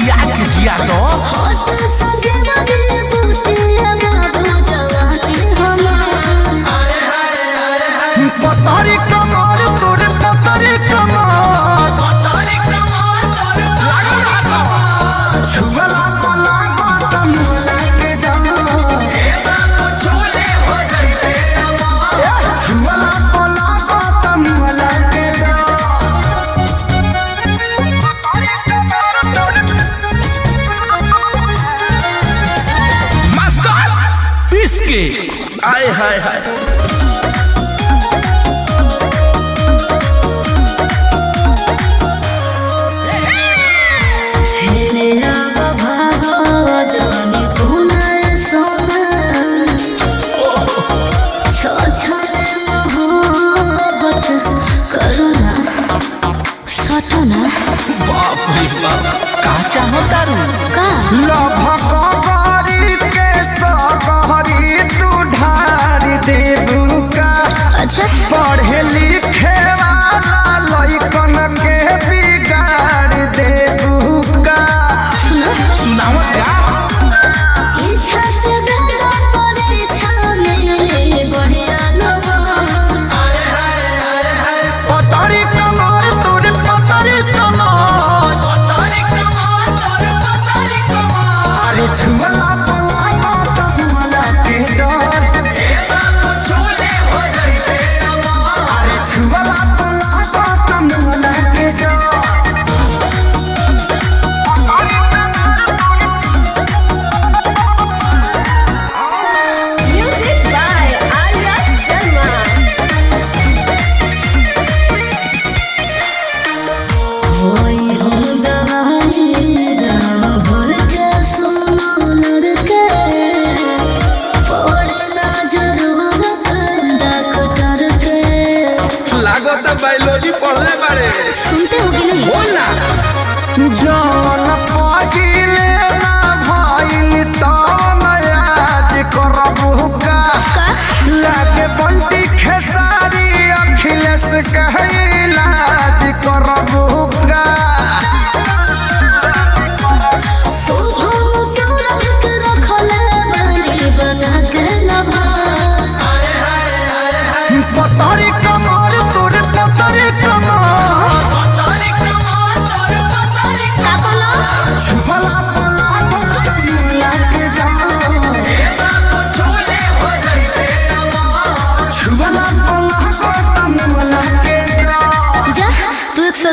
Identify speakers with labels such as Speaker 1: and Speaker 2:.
Speaker 1: जिया के जिया तो पतरी कमर तोर पतरी कमर छुअला पला गतम लागे दम छुअला पला गतम लागे दम मास्टर पीस के आय हाय हाय बाप रे बाप का चाहता रू
Speaker 2: का
Speaker 1: लभकबरी के सबहरी तू ढार देबू का
Speaker 2: अच्छा
Speaker 1: पढ़े लिखे वाला लइकन के बिगाड़ देबू का सुनाओ क्या
Speaker 2: इच्छा से गला परे छाने बढ़िया नवा
Speaker 1: पतरी कमर तोर पतरी कमर अरे छुअला पला गतम लागे डर अरे छुअला पला गतम लागे डर
Speaker 2: म्यूजिक बाय आर्या शर्मा होई हम दवाई राम भर के सोना लड़के पड़ना जरूरत डॉक्टर के
Speaker 1: लागत बायोलॉजी पढ़ले बारे
Speaker 2: सुनते हो कि नहीं
Speaker 1: बोल ना जौन